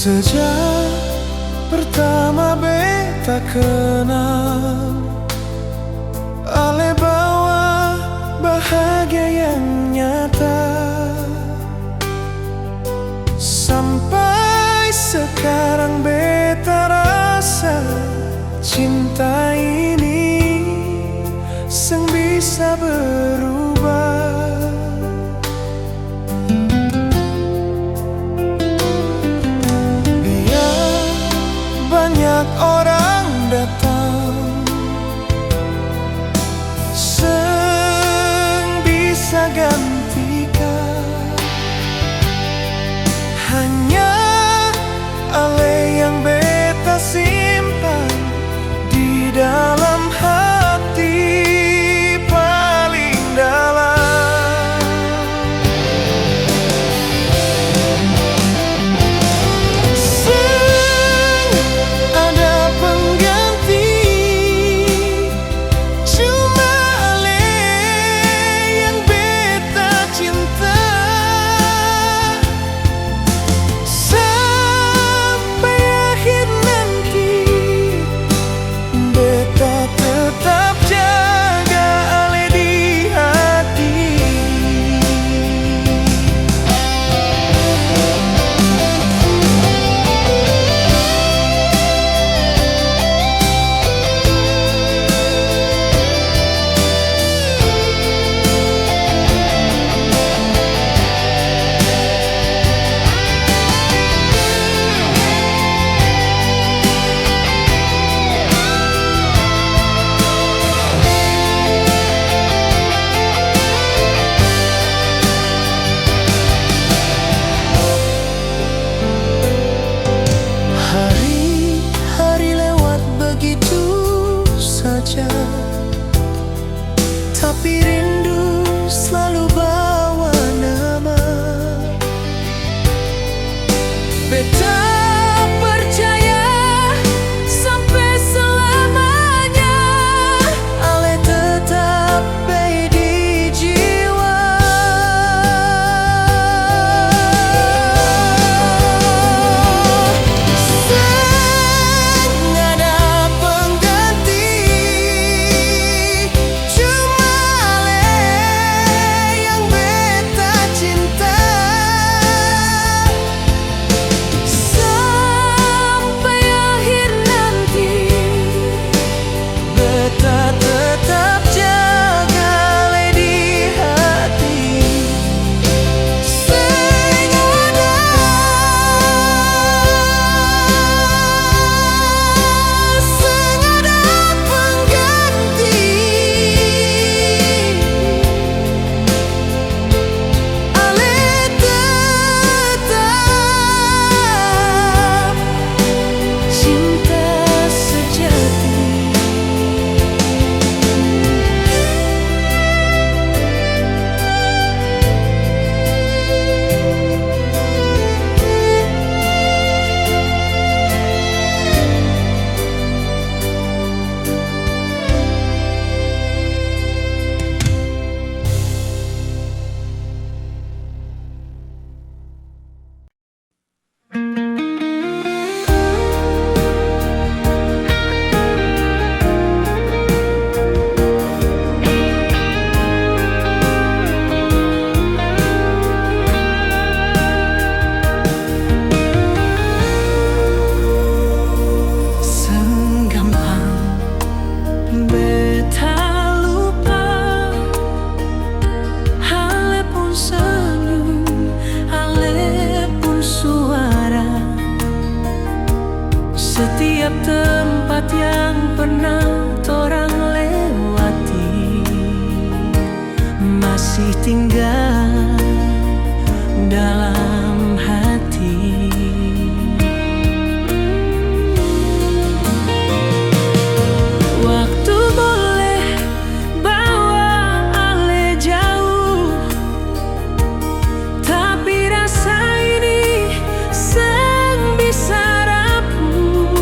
Sejak pertama beta kenal, ale bawa bahagia yang nyata. Sampai sekarang beta rasa cinta ini seng bisa berubah. Banyak orang datang, seng bisa gantikan. Hanya ale yang beta simpan di dalam hati paling dalam. Tapi rindu selalu bawa nama. Beta percaya sampai selamanya ale tetap baik di jiwa. Seng ada pengganti, setiap tempat yang pernah torang lewati masih tinggal dalam hati. Waktu boleh bawa ale jauh, tapi rasa ini seng bisa rapuh.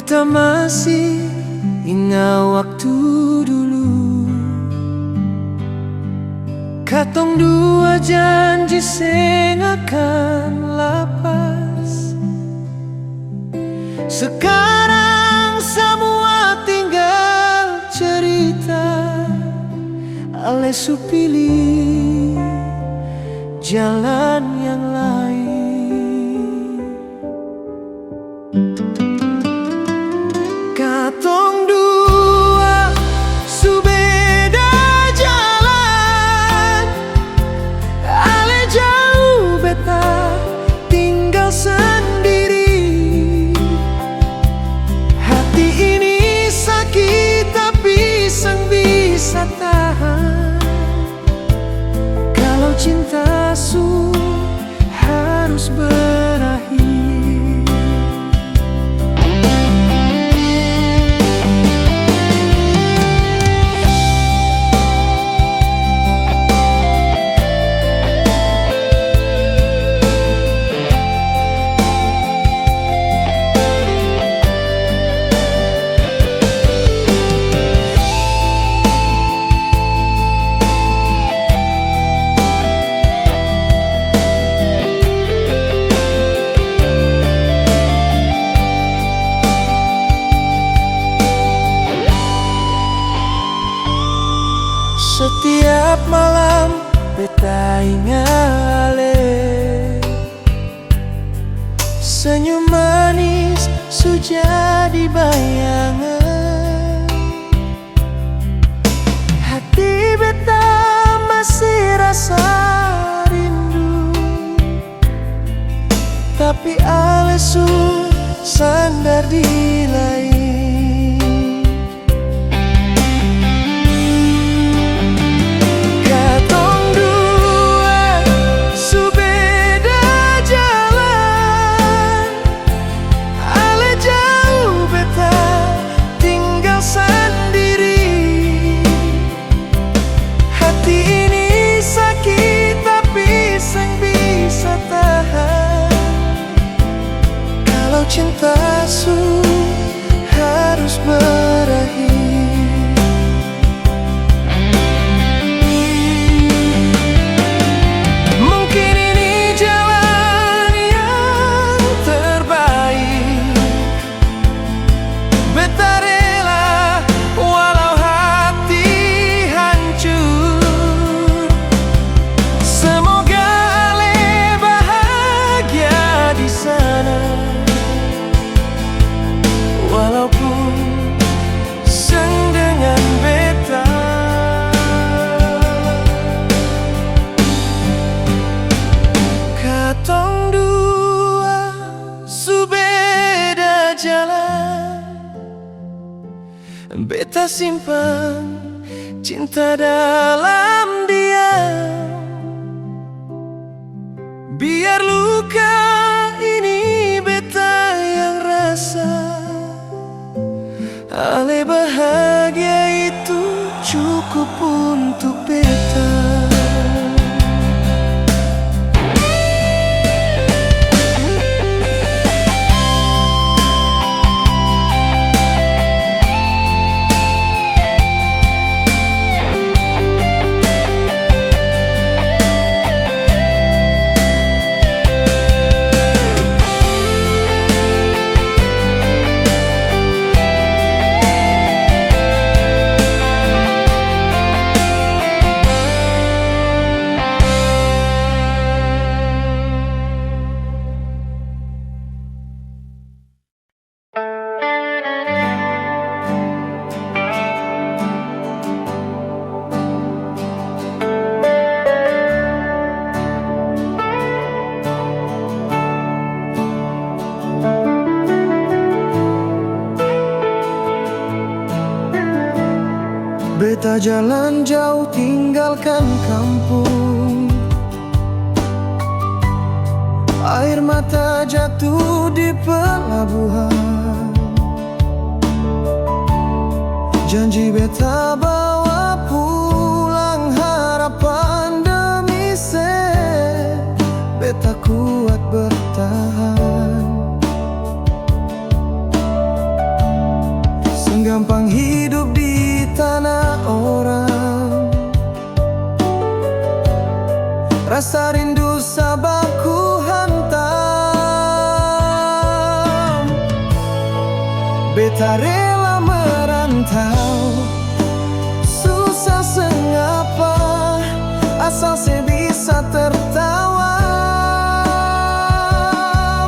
Beta masih ingat waktu dulu, katong dua janji seng akan lapas. Sekarang semua tinggal cerita, ale su pilih jalan yang lain. Katong dua su beda jalan, ale jauh beta tinggal sendiri. Hati ini sakit tapi sang bisa tahan. Kalau cinta su harus berakhir. Setiap malam beta ingat ale, senyum manis su jadi bayangan. Hati beta masih rasa rindu, tapi ale su sandar di lain. Cinta su harus berakhir. Mungkin ini jalan yang terbaik. Beta rela walau hati hancur. Semoga ale bahagia di sana, walaupun seng dengan beta. Katong dua su beda jalan, beta simpan cinta dalam diam. Biar luka ini beta yang rasa, ale bahagia itu cukup untuk beta. Beta jalan jauh tinggalkan kampung, air mata jatuh di pelabuhan. Janji beta bawa pulang harapan demi beta kuat bertahan. Beta rela merantau, susah sengapa, asal saya bisa tertawa.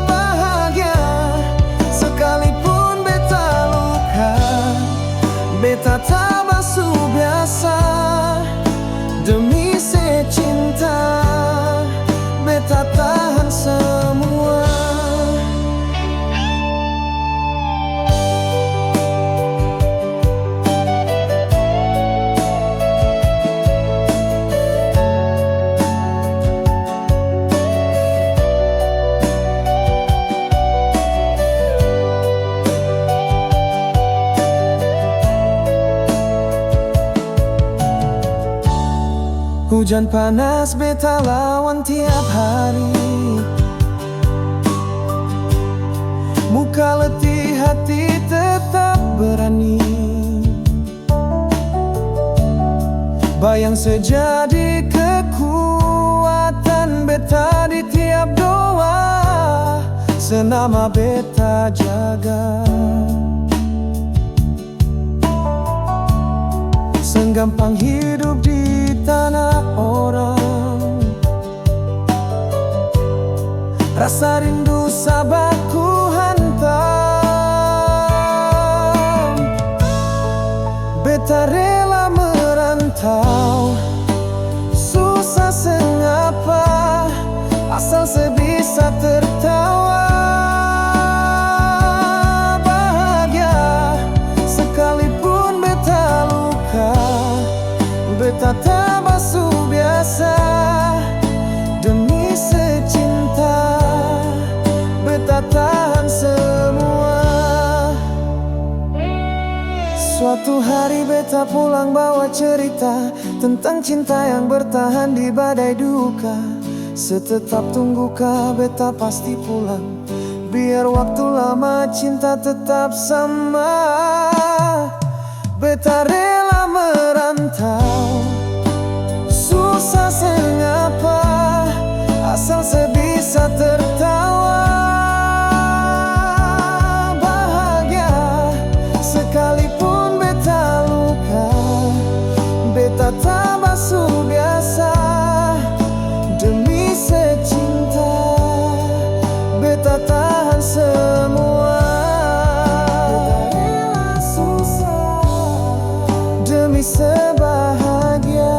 Bahagia sekalipun beta luka, beta tak basuh biasa. Demi secinta, beta tahan semua. Hujan panas beta lawan tiap hari, muka letih hati tetap berani. Bayang sejadi kekuatan beta di tiap doa, senama beta jaga. Senggampang hidup di tanah orang, rasa rindu sabar ku hantam. Beta rela merantau, susah sengapa, asal sebisa tertawa. Bahagia sekalipun beta luka, beta tak basuh biasa. Demi secinta, beta tahan semua. Suatu hari beta pulang bawa cerita tentang cinta yang bertahan di badai duka. Setetap tungguka beta pasti pulang, biar waktu lama cinta tetap sama. Beta rela merantau, susah sengapa, asal sebisa tertawa. Bahagia sekalipun beta luka, beta tak basuh biasa. Demi secinta, beta tahan semua. Beta rela susah demi sebahagia.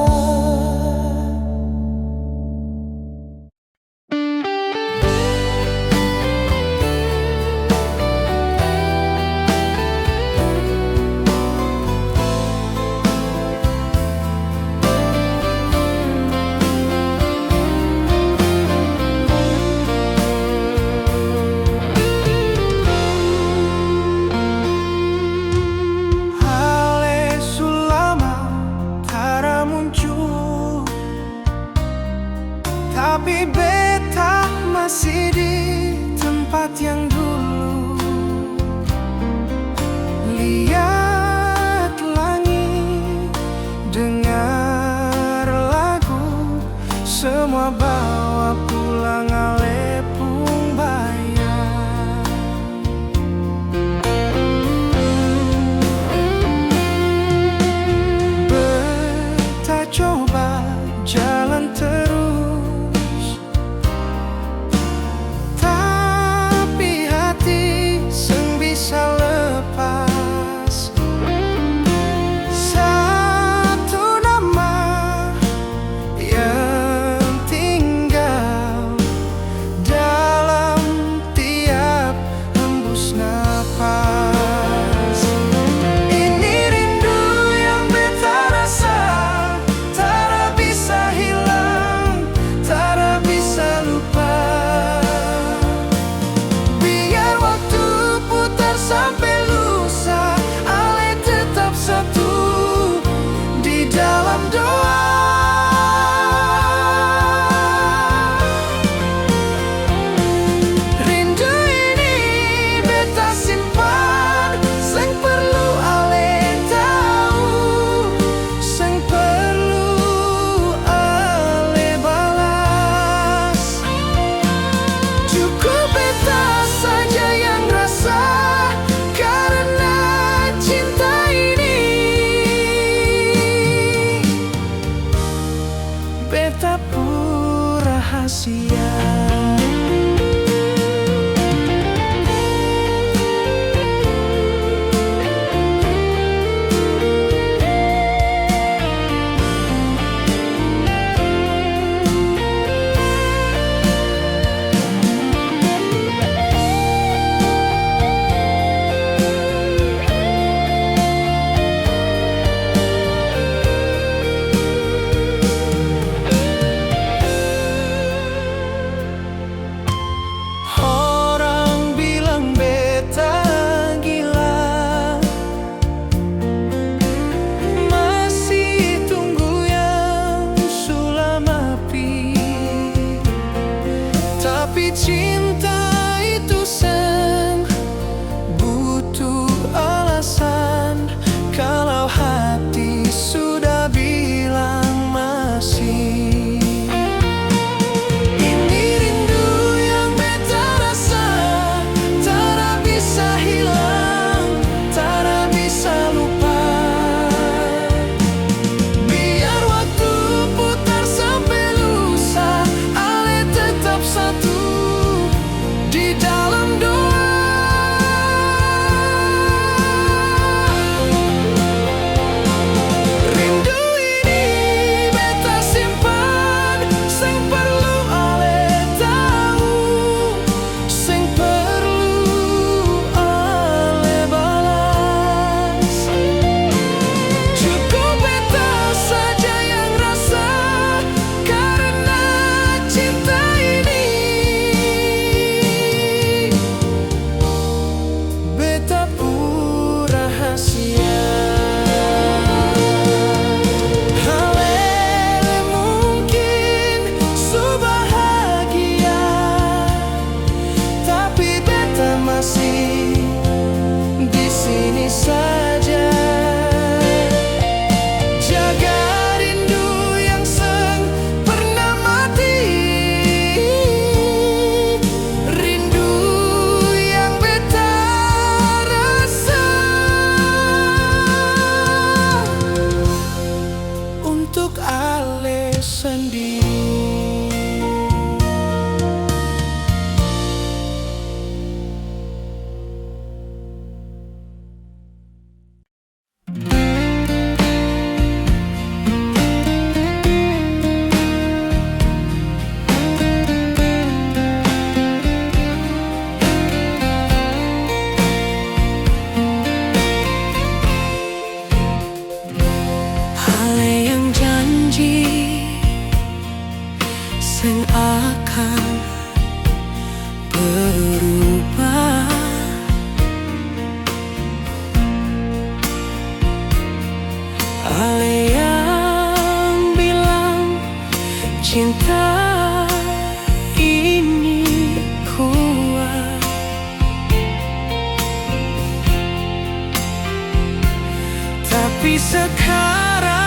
sekarang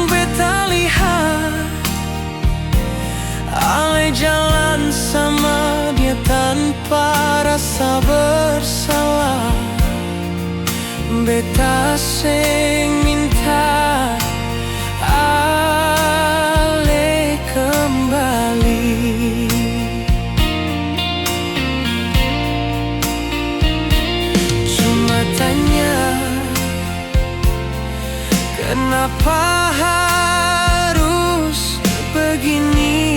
beta lihat Ale jalan sama dia tanpa rasa bersalah. Beta sing minta Ale kembali. Cuma tanya, kenapa harus begini?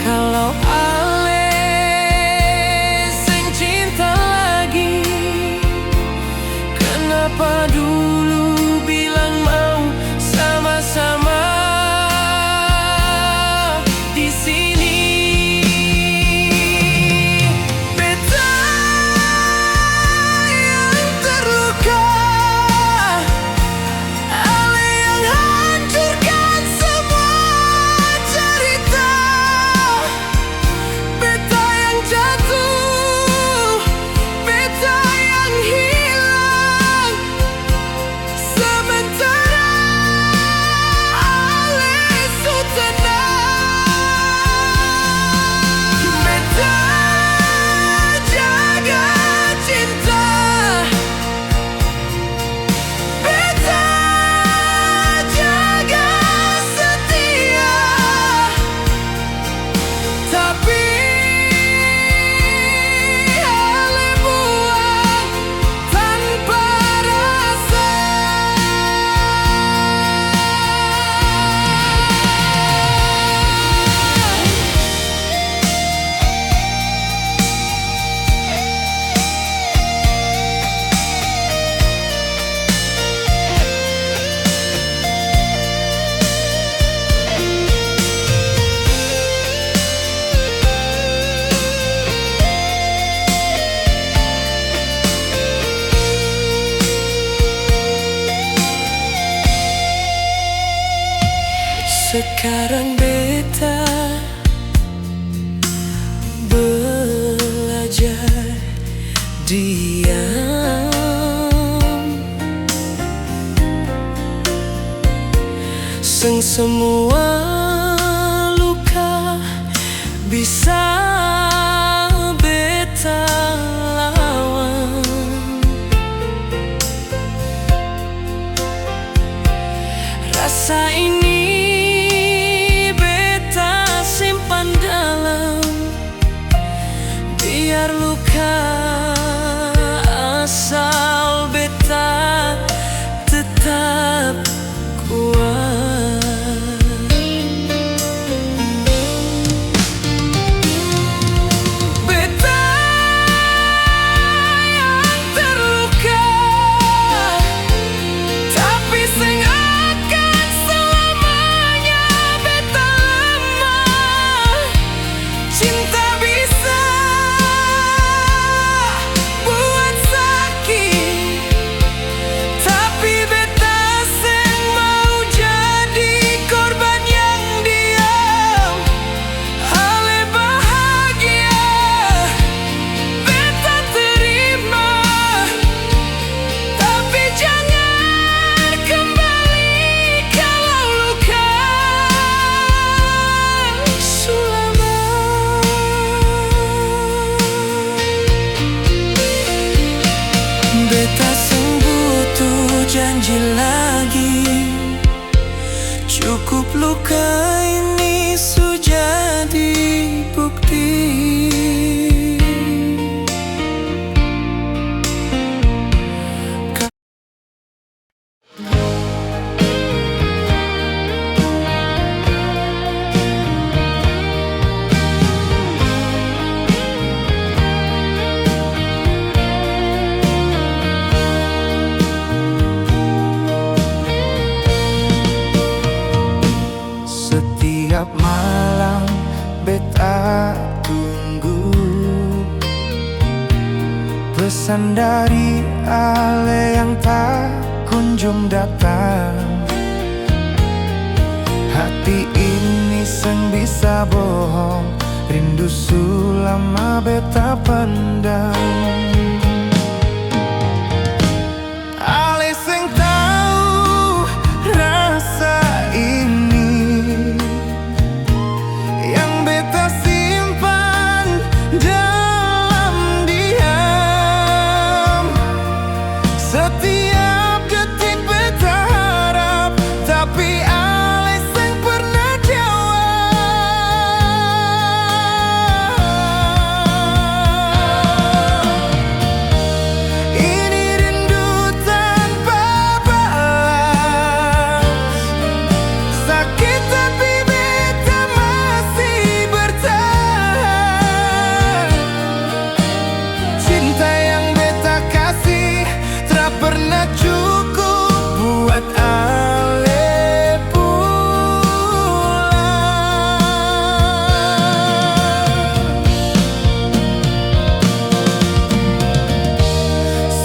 Kalau Ale sing cinta lagi, kenapa dulu bilang mau sama-sama di sini? Beta yang terluka, Ale yang hancurkan semua cerita. Beta yang jatuh, beta yang hilang, sementara Ale su tenang. Beta jaga cinta, beta jaga setia, tapi Ale buang tanpa rasa. Sekarang beta belajar diam, semua luka bisa beta lawan. Rasa ini simpan dalam, biar luka asal beta tetap kuat. Beta yang terluka, tapi sing akan selamanya beta lemah. Cinta bisa buat sakit, tapi beta sing mau jadi korban yang diam. Ale bahagia, beta terima, tapi jangan kembali kalau luka sulama. Beta sing butuh janji lagi, cukup luka ini su jadi bukti. Setiap malam beta tunggu pesan dari Ale yang tak kunjung datang. Hati ini seng bisa bohong, rindu sulama beta pandang. Ale sing tahu rasa ini yang beta simpan dalam diam. Setiap detik beta harap, tapi ale sing pernah jawab. Ini rindu tanpa balas, sakit tapi beta masih bertahan. Cinta yang beta kasih tak pernah cukup buat ale pulang.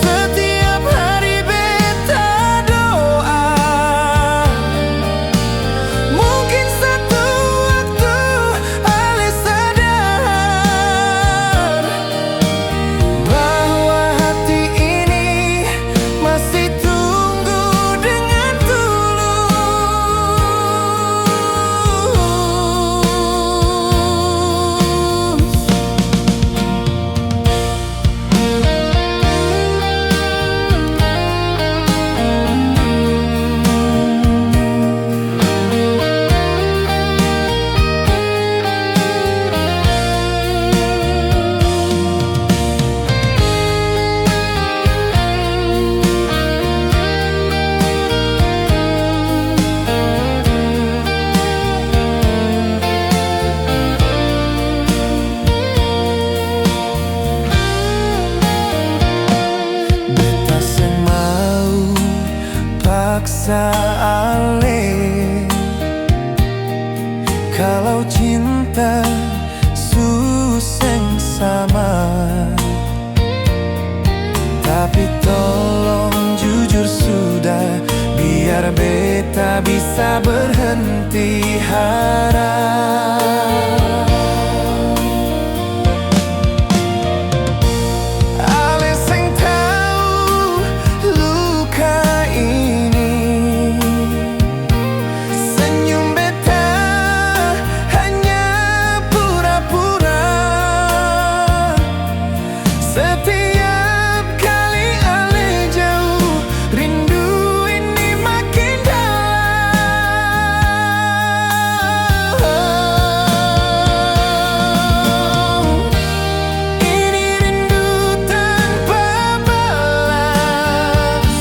Setiap hari beta doa, mungkin satu waktu ale sadar bahwa hati ini masih tunggu dengan beta sing mau paksa ale. Kalau cinta suseng sama, tapi tolong jujur sudah, biar beta bisa berhenti harap. Ale sing tahu luka ini, senyum beta hanya pura-pura. Setiap kali ale jauh, rindu ini makin dalam. Ini rindu tanpa balas,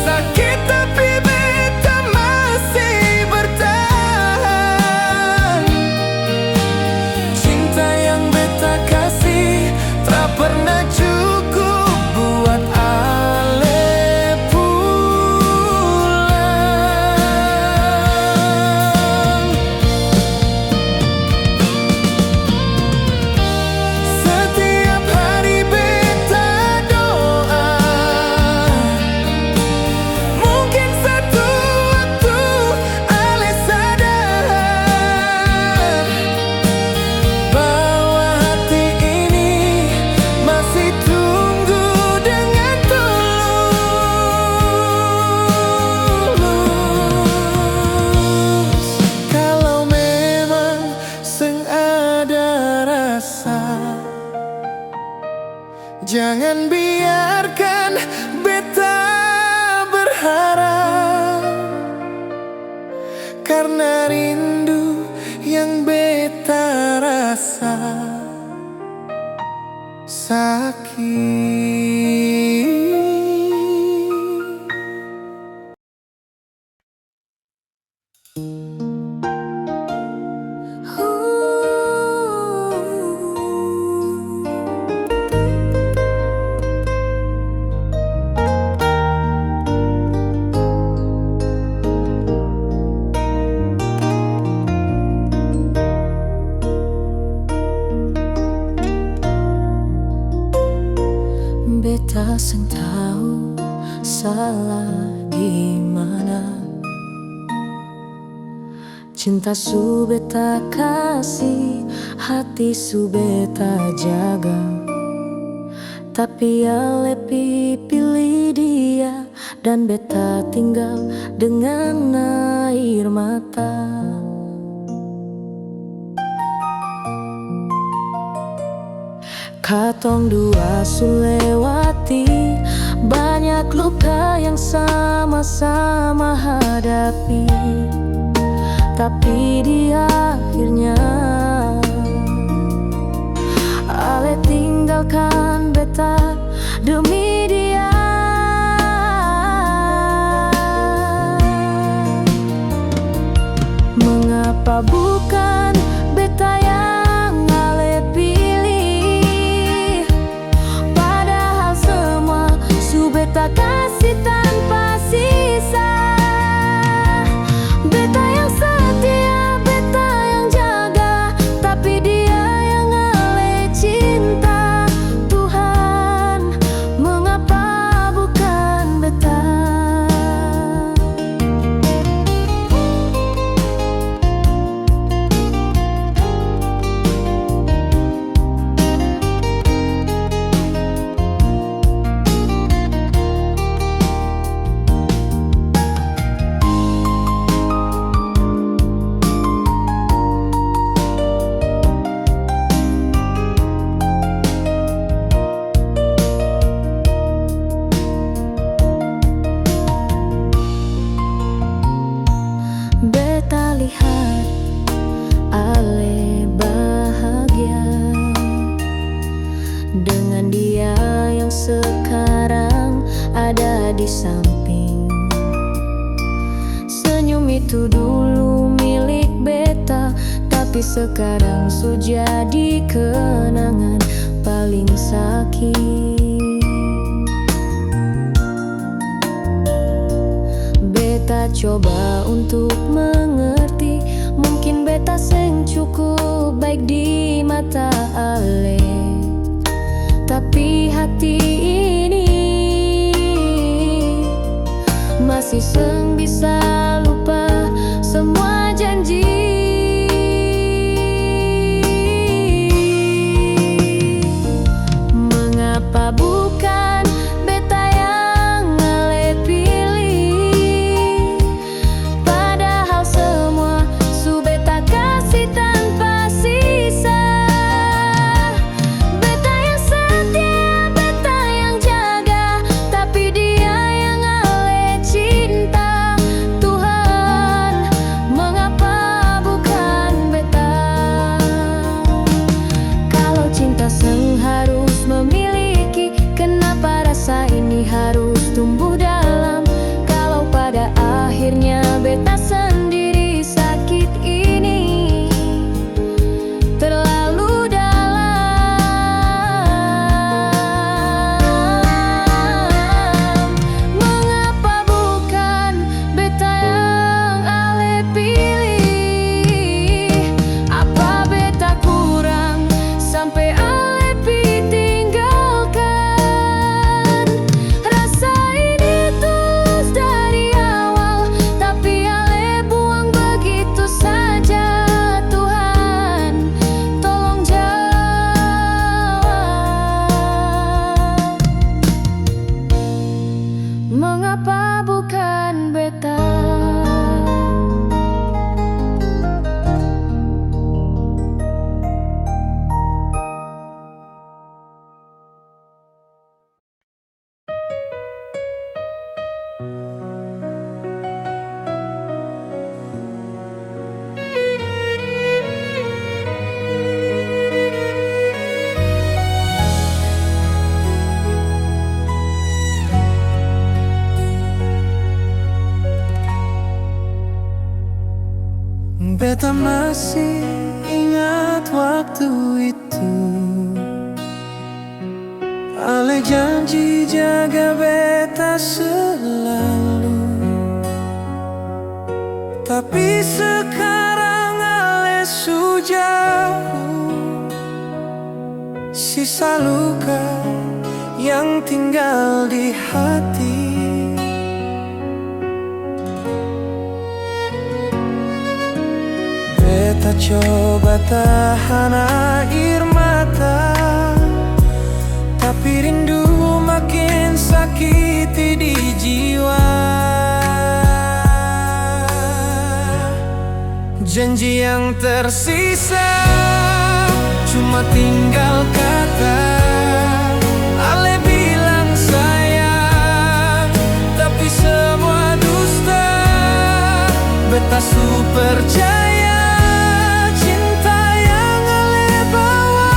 sakit tapi beta masih bertahan. Cinta yang beta kasih tak pernah cukup buat ale pulang. Setiap hari beta doa, mungkin satu waktu ale sadar bahwa hati ini masih tunggu dengan tulus. Kalau memang seng ada rasa, jangan biarkan beta berharap, karena rindu yang beta rasa sakit. Beta seng tahu salah di mana, Cinta su beta kasih, hati su beta jaga. Tapi ale pilih dia, dan beta tinggal dengan air mata. Katong dua su lewati banyak luka yang sama-sama hadapi. Tapi di akhirnya ale tinggalkan beta demi dia. Mengapa bukan beta yang ale pilih? Padahal semua su beta kasih tanpa sisa. Beta yang setia, beta yang jaga, tapi dia yang ale cinta. Tuhan, mengapa bukan beta? Beta lihat ale bahagia dengan dia yang sekarang ada di samping. Senyum itu dulu milik beta, tapi sekarang su jadi kenangan paling sakit. Beta coba untuk mengerti, mungkin beta seng cukup baik di mata ale, tapi hati ini masih seng bisa lupa semua janji. Mengapa bukan beta yang ale pilih? Padahal semua su beta kasih tanpa sisa. Beta yang setia, beta yang jaga, tapi dia yang ale cinta. Tuhan, mengapa bukan beta? Kalau cinta seng harus memiliki, kenapa rasa ini harus tumbuh dalam? Kalau pada akhirnya beta sendiri sakit ini terlalu dalam. Mengapa bukan beta yang ale pilih? Apa beta kurang sampai ale tinggalkan? Rasa ini tulus dari awal, tapi ale buang begitu saja. Tuhan, tolong jawab. Mengapa bukan beta? Beta masih ingat waktu itu, ale janji jaga beta selalu. Tapi sekarang ale su jauh, sisa luka yang tinggal di hati. Beta coba tahan air mata, tapi rindu makin sakiti di jiwa. Janji yang tersisa cuma tinggal kata. Ale bilang sayang, tapi semua dusta. Beta percaya cinta yang Ale bawa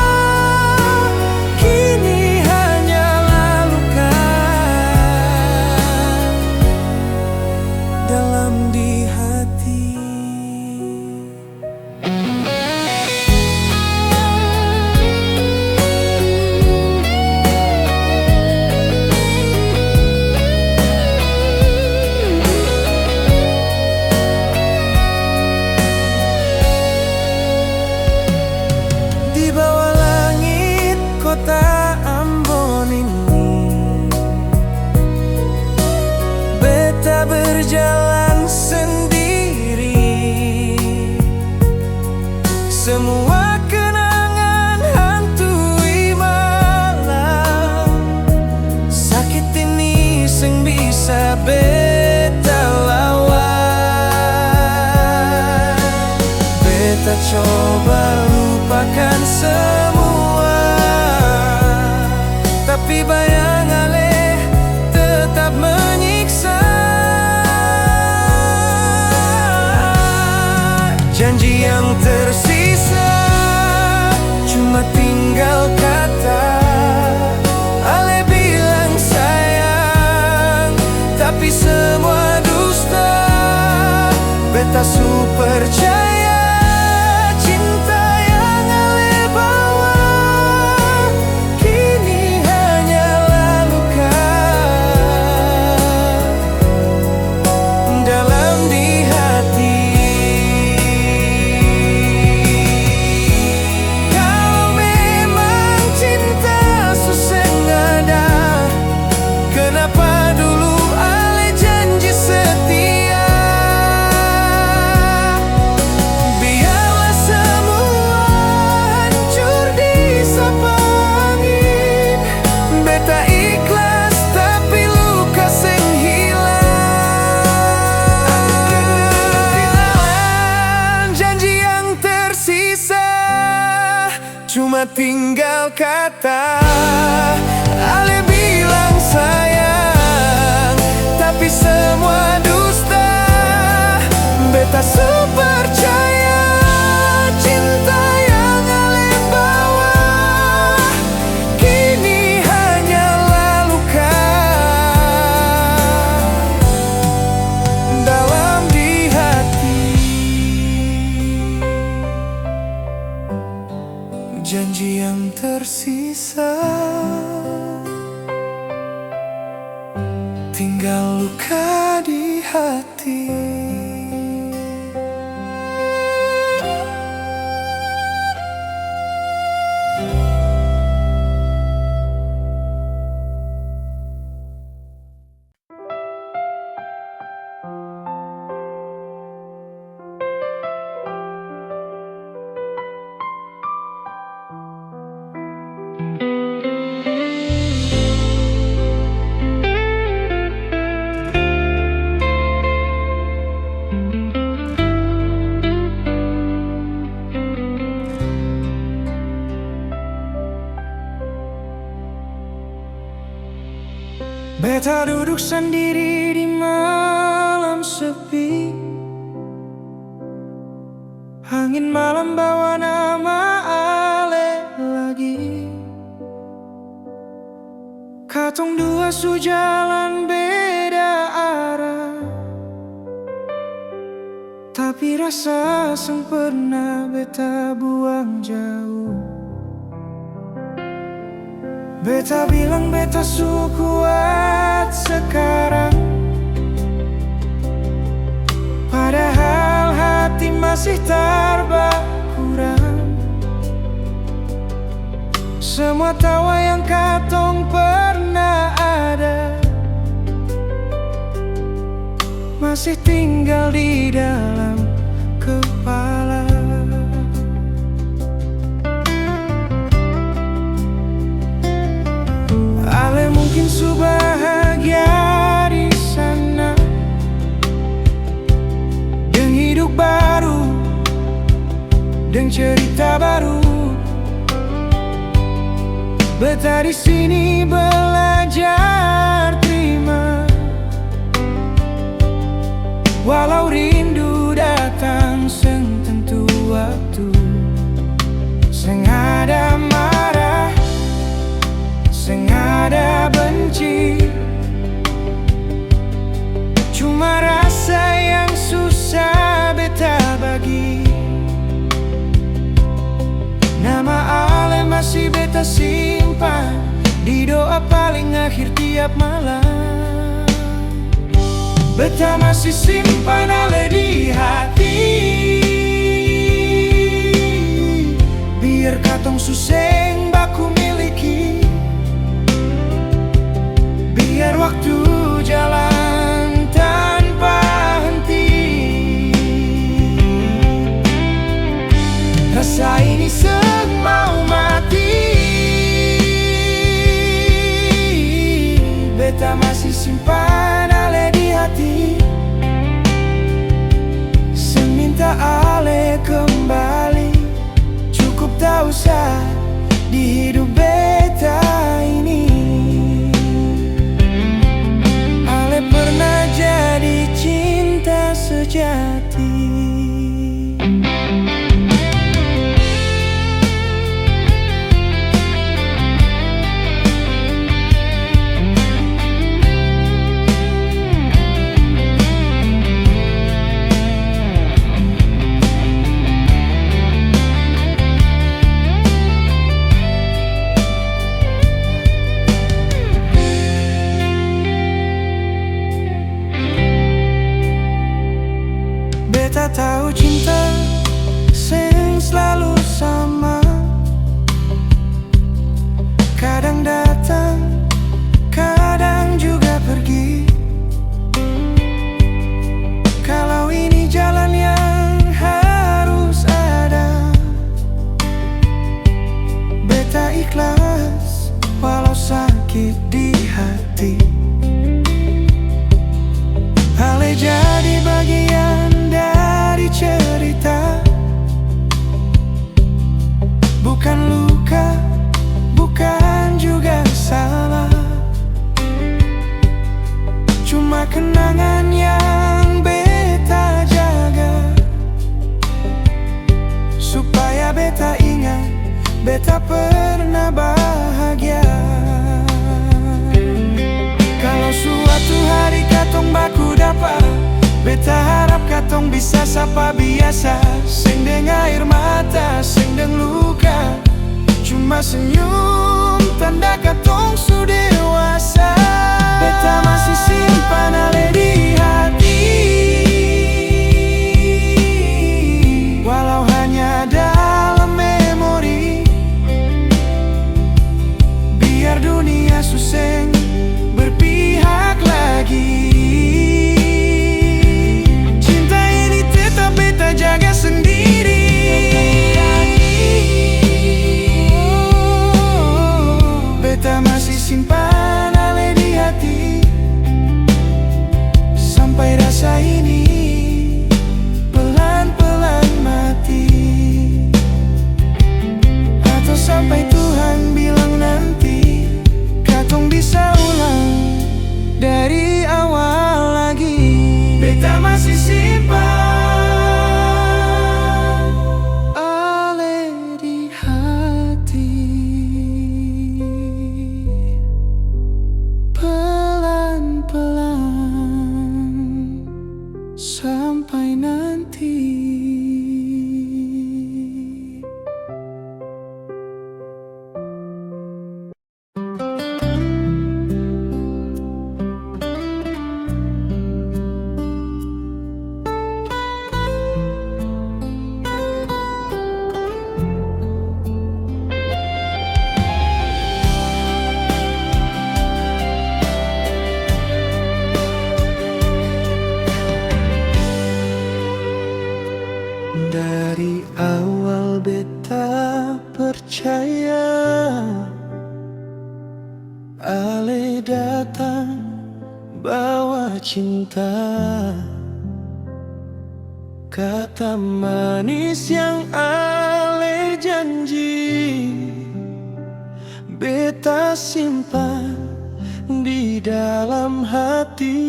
kini hanyalah luka dalam di hati. Kota Ambon ini, beta berjalan sendiri. Semua kenangan hantui malam. Sakit ini sing bisa beta lawan. Beta coba lupakan semua, tapi bayang Ale tetap menyiksa. Janji yang tersisa cuma tinggal kata. Ale bilang sayang, tapi semua dusta. Beta percaya cinta yang Ale bawa kini hanyalah luka dalam di hati. Kalau memang cinta susengada, kenapa dulu Ale janji setia? Biarlah semua hancur disapa angin. Beta ikhlas tapi luka sing hilang. Janji yang tersisa cuma tinggal kata. Ale bilang sayang, tapi semua dusta. Beta percaya cinta yang Ale bawa kini hanyalah luka dalam di hati. Janji yang tersisa tinggal luka di hati. Beta duduk sendiri di malam sepi. Angin malam bawa nama Ale lagi. Katong dua sujalan beda arah, tapi rasa yang pernah beta buang jauh. Beta bilang beta su kuat sekarang, padahal hati masih terbakurang. Semua tawa yang katong pernah ada masih tinggal di dalam kepala. dan cerita baru. Beta di sini belajar terima, walau rindu datang seng tentu waktu. Seng ada marah, seng ada benci, cuma rasa yang susah beta bagi. Nama Ale masih beta simpan di doa paling akhir tiap malam. Beta masih simpan Ale di hati, biar katong suseng baku miliki. Biar waktu jalan tanpa henti. Rasa ini seng mau mati. Beta masih simpan Ale di hati, seng minta Ale kembali. Cukup tak usah di hidup beta ini. Ale pernah jadi cinta sejati. Beta tahu cinta seng selalu sama, kadang datang, kadang juga pergi. Kalau ini jalan yang harus ada, beta ikhlas walau sakit di hati. Ale jadi bagian dari cerita, bukan luka, bukan juga salah, cuma kenangan yang beta jaga, supaya beta ingat beta pernah bahagia. Kalau suatu hari katong baku dapat, beta harap katong bisa sapa biasa. Seng deng air mata, seng deng luka, cuma senyum tanda katong su dewasa. Beta masih simpan Ale di hati, walau hanya dalam memori. Biar dunia suseng berpihak lagi, cinta ini tetap beta jaga sendiri. Beta masih simpan Ale di hati, sampai rasa ini pelan-pelan mati, atau sampai Tuhan bilang nanti katong bisa ulang dari awal lagi. Beta masih simpan Ale di hati, pelan-pelan sampai nanti. Dari awal beta percaya Ale datang bawa cinta, kata manis yang ale janji, beta simpan di dalam hati.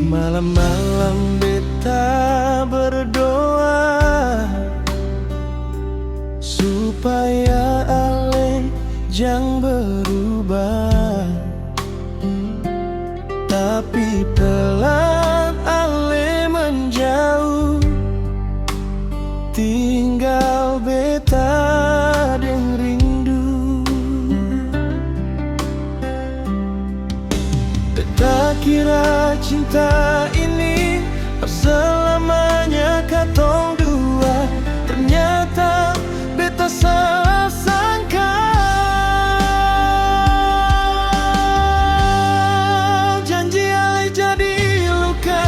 Malam-malam beta berdoa supaya ale jang berubah, tapi pelan ale menjauh, tinggal beta deng rindu. Beta kira cinta ini selamanya katong dua, ternyata beta salah sangka. Janji ale jadi luka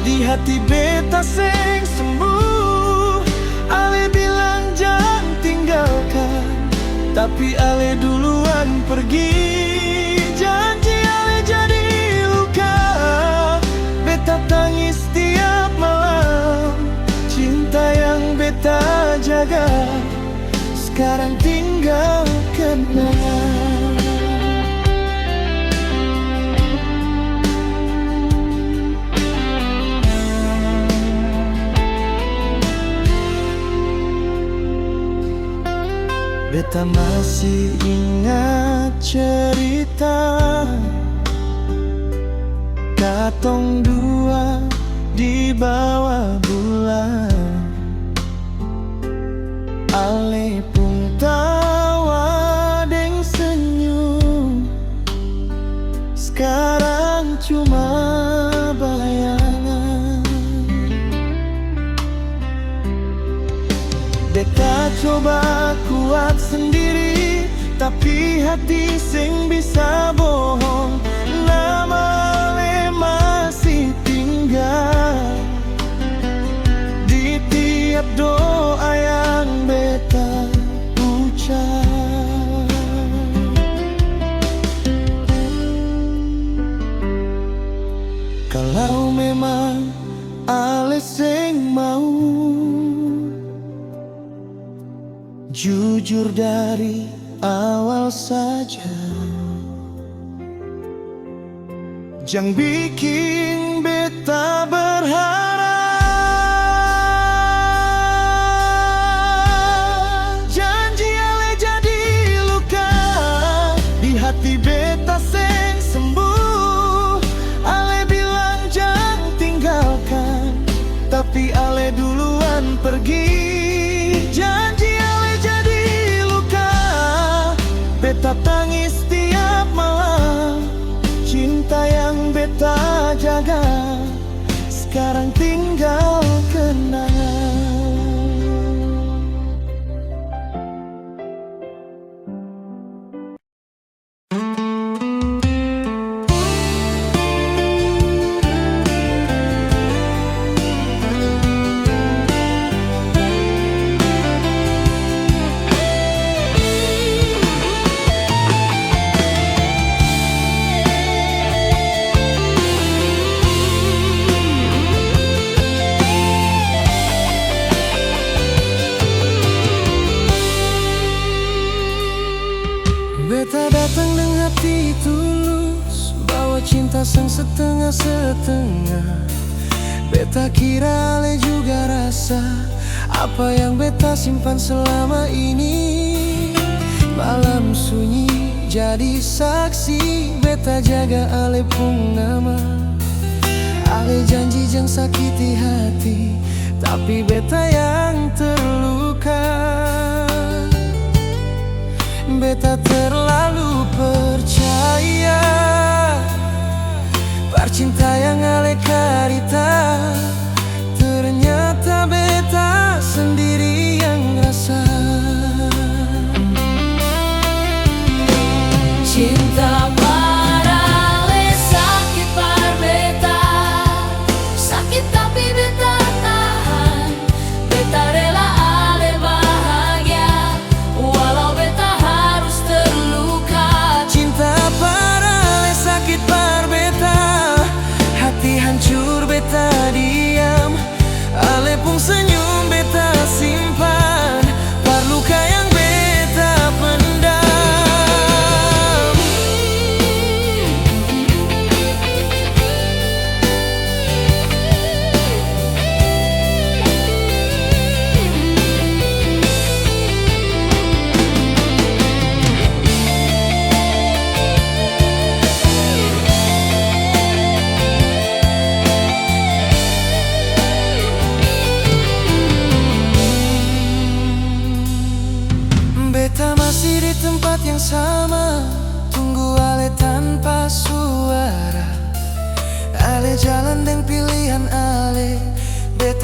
di hati beta seng sembuh. Ale bilang jangan tinggalkan, tapi ale duluan pergi. Janji ale jadi luka, beta tangis tiap malam. Cinta yang beta jaga sekarang tinggal kenangan. Beta masih ingat cerita katong dua di bawah bulan. Ale pun tawa deng senyum, sekarang cuma bayangan. Beta coba kuat sendiri, tapi hati sing bisa bohong. Nama ale masih tinggal di tiap doa yang beta ucap. Kalau memang ale sing mau jujur dari awal saja, jangan bikin beta berharap. Janji ale jadi luka di hati beta seng sembuh. Ale bilang jangan tinggalkan, tapi ale duluan pergi. Janji ale jadi luka, beta tangis tiap malam. Cinta yang beta jaga sekarang tinggal kenangan. Beta datang dengan hati tulus, bawa cinta sang setengah-setengah. Beta kira ale juga rasa apa yang beta simpan selama ini. Malam sunyi jadi saksi, beta jaga ale pun nama. Ale janji jangan sakiti hati, tapi beta yang terluka. Beta terlalu percaya percinta yang ale karita, ternyata beta sendiri yang rasa. Cinta parale sakit par beta, sakit tapi beta tahan. Beta rela ale bahagia walau beta harus terluka. Cinta parale sakit par beta, hati hancur beta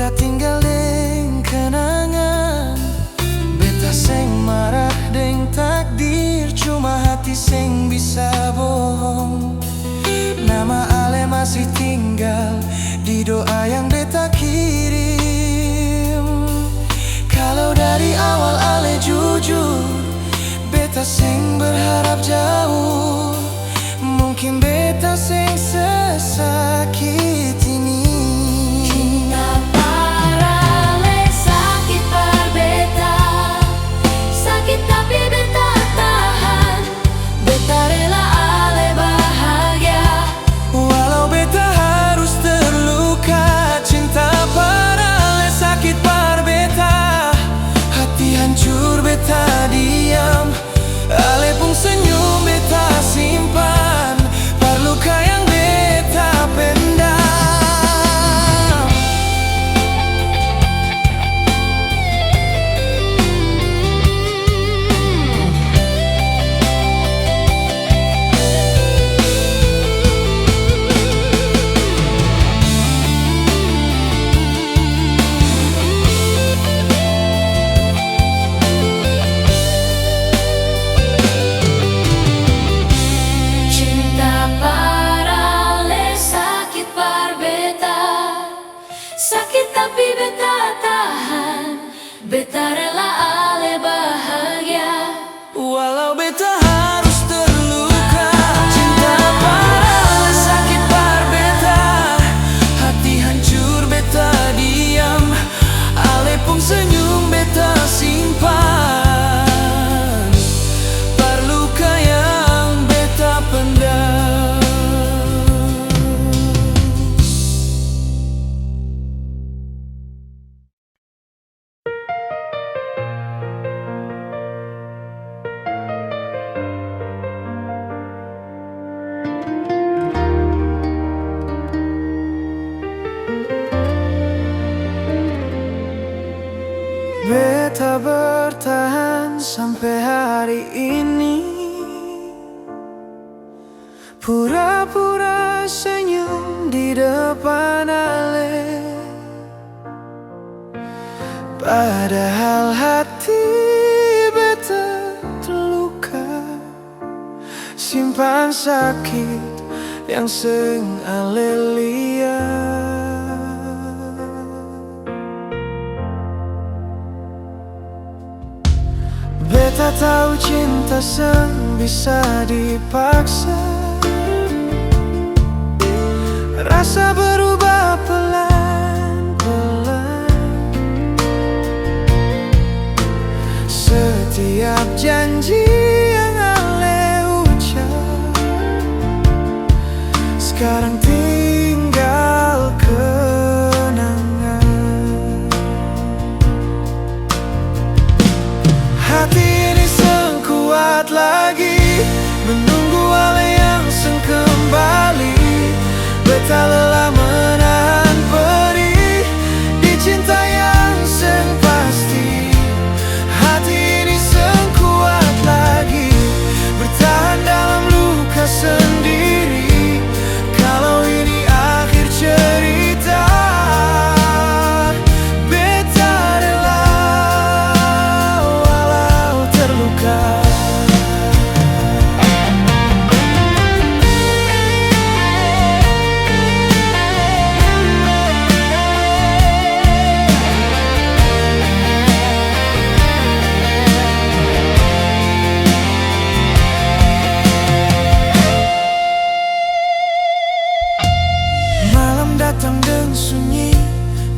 beta tinggal deng kenangan. Beta seng marah deng takdir, cuma hati seng bisa bohong. Nama Ale masih tinggal di doa yang beta kirim. Kalau dari awal Ale jujur, beta seng berharap jauh. Mungkin beta seng sesakit ini. Cinta parale sakit par beta, sakit tapi beta tahan. Beta rela Ale bahagia, Walau beta harus terluka. Cinta parale sakit par beta, hati hancur beta diam. Ale pun senyum beta simpan, luka yang beta pendam. cinta parale sakit par beta, sakit tapi beta tahan. Beta rela Ale bahagia, Walau beta harus terluka. Cinta parale sakit par beta, hati hancur beta diam. Ale pun senyum beta simpan, luka yang beta pendam. Beta bertahan sampai hari ini, pura-pura senyum di depan Ale. Padahal hati beta terluka, simpan sakit yang seng Ale lihat. Beta tahu cinta seng bisa dipaksa, rasa berubah pelan-pelan. Setiap janji yang Ale ucap sekarang tinggal kenangan. Hati ini seng kuat lagi menunggu Ale yang seng kembali. Beta lelah menahan perih di cinta yang seng pasti. Hati ini seng kuat lagi bertahan dalam luka sendiri. Kalau ini akhir cerita, beta rela walau terluka. Malam datang dan sunyi,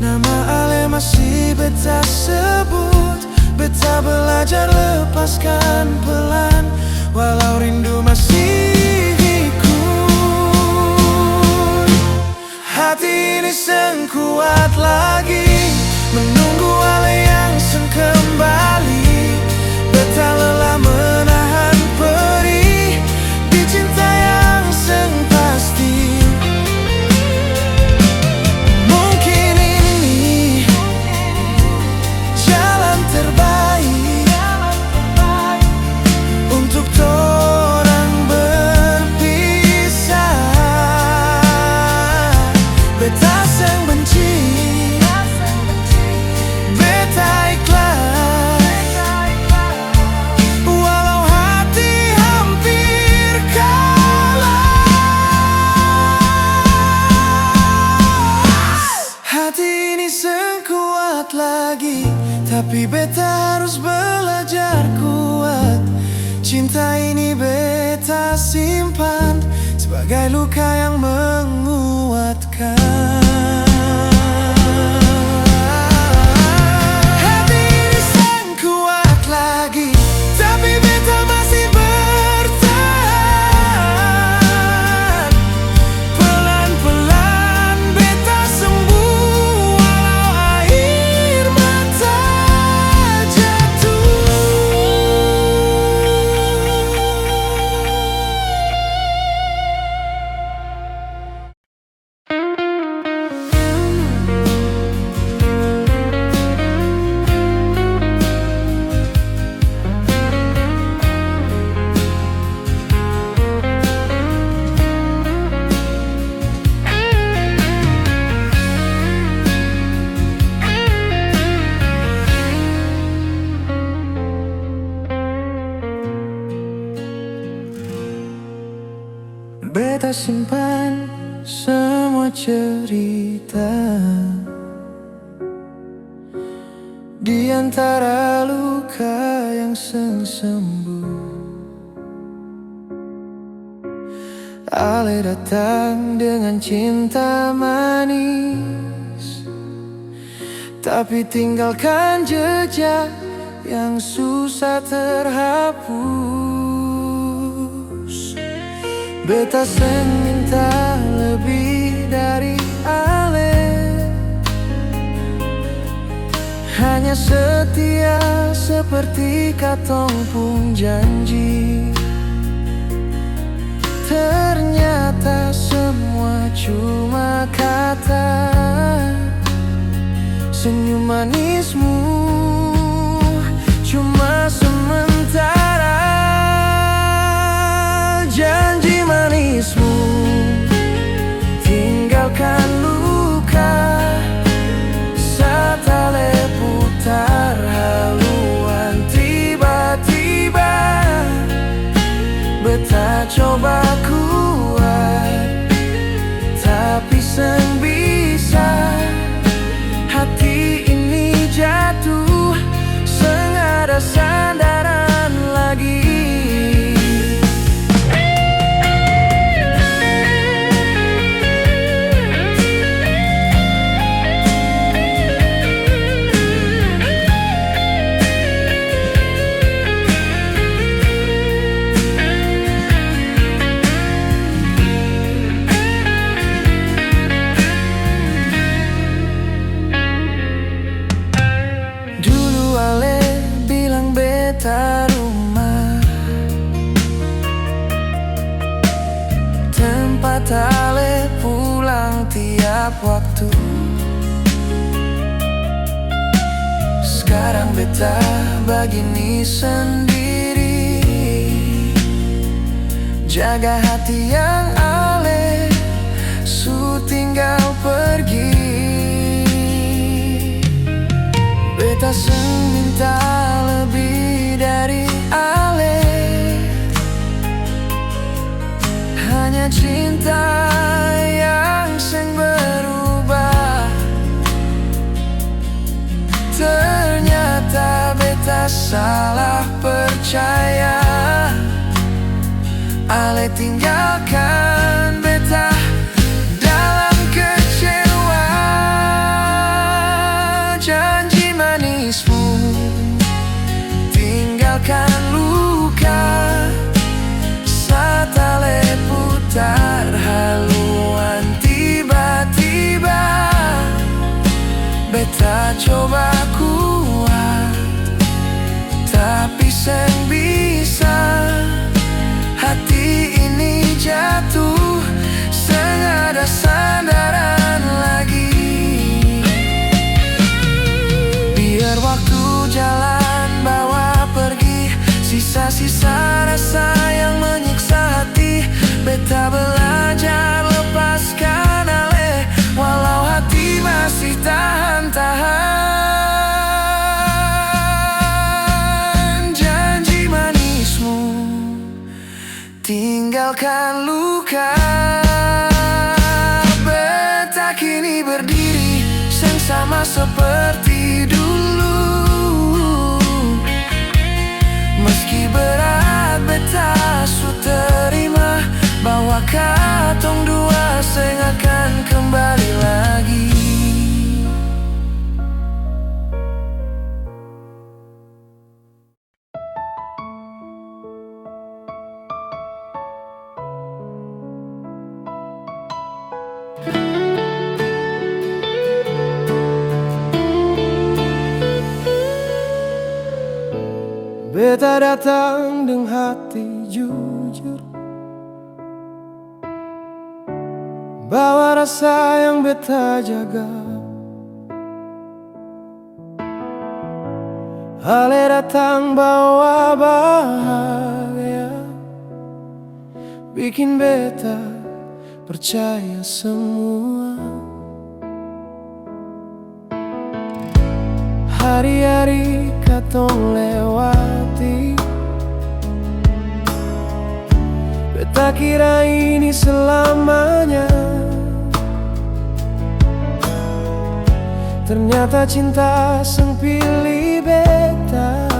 nama Ale masih beta sebut. Beta belajar lepaskan pelan, walau rindu masih ikut. Hati ini seng kuat lagi menunggu Ale yang seng kembali. Beta lelah menahan perih di cinta yang seng pasti. Mungkin ini jalan terbaik untuk torang berpisah. Beta seng benci kuat lagi, tapi beta harus belajar kuat. Cinta ini beta simpan sebagai luka yang menguatkan. Hati ini sang kuat lagi, tapi beta masih bertahan. Pelan-pelan beta sembuh walau air mata jatuh. Beta simpan semua cerita di antara luka yang sembuh. Ale datang dengan cinta manis, tapi tinggalkan jejak yang susah terhapus. Beta seng minta lebih dari Ale, hanya setia seperti katong pun janji. Ternyata semua cuma kata, senyum manismu cuma sementara. Janji manismu tinggalkan luka, saat ale putar haluan tiba-tiba. Beta coba kuat, tapi seng bisa. Hati ini jatuh, seng ada sandaran lagi. Rumah tempat ale pulang tiap waktu. Sekarang beta begini sendiri, jaga hati yang ale su tinggal pergi. Beta seng minta lebih dari Ale, hanya cinta yang seng berubah. Ternyata beta salah percaya, Ale tinggalkan beta dalam kecewa. Janji manismu tinggalkan luka, saat ale putar haluan tiba-tiba. Beta coba kuat, tapi seng bisa. Hati ini jatuh, seng ada sandaran lagi. Biar waktu jalan bawa pergi sisa-sisa rasa yang menyiksa hati. Beta belajar lepaskan ale, walau hati masih tahan-tahan. Janji manismu tinggalkan luka. Beta kini berdiri yang sama seperti dulu. Meski berat beta su terima bahwa katong dua seng akan kembali lagi. Beta datang dengan hati jujur, bawa rasa yang beta jaga. Ale datang bawa bahagia, bikin beta percaya semua. Hari-hari katong lewati, beta kira ini selamanya. Ternyata cinta seng pilih beta,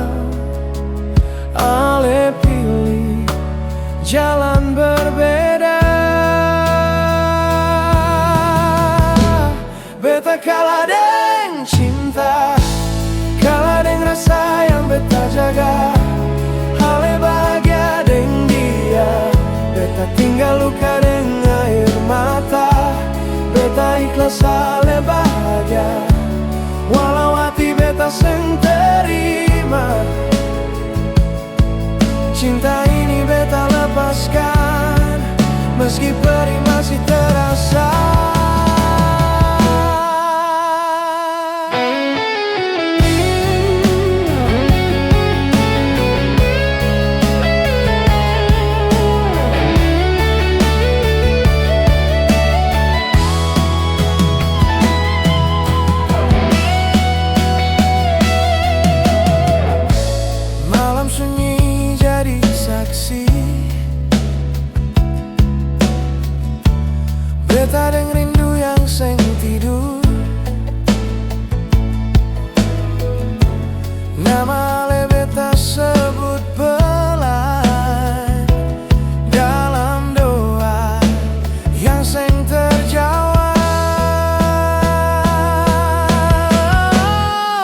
ale pilih jalan berbeda. Beta kalah deng cinta, kalah deng rasa yang beta jaga. Ale bahagia deng dia, beta tinggal luka deng air mata. Beta ikhlas ale bahagia, walau hati beta seng terima. Cinta ini beta lepaskan, meski perih masih terasa. Beta deng rindu yang seng tidur, nama ale beta sebut pelan dalam doa yang seng terjawab.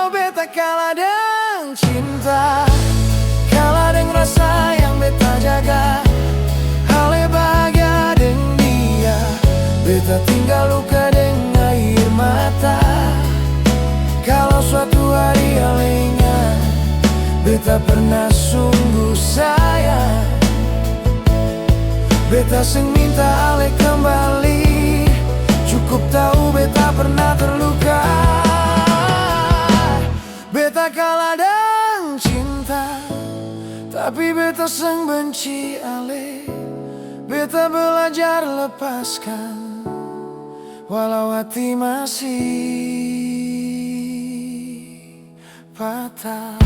Beta kalah deng cinta, kalah deng rasa yang beta jaga. Ale bahagia deng dia, beta tinggal luka deng air mata. Kalau suatu hari ale ingat, beta pernah sungguh sayang. Beta seng minta ale kembali, cukup tahu beta pernah terluka. Beta kalah deng cinta, tapi beta seng benci ale. Beta belajar lepaskan, walau hati masih patah.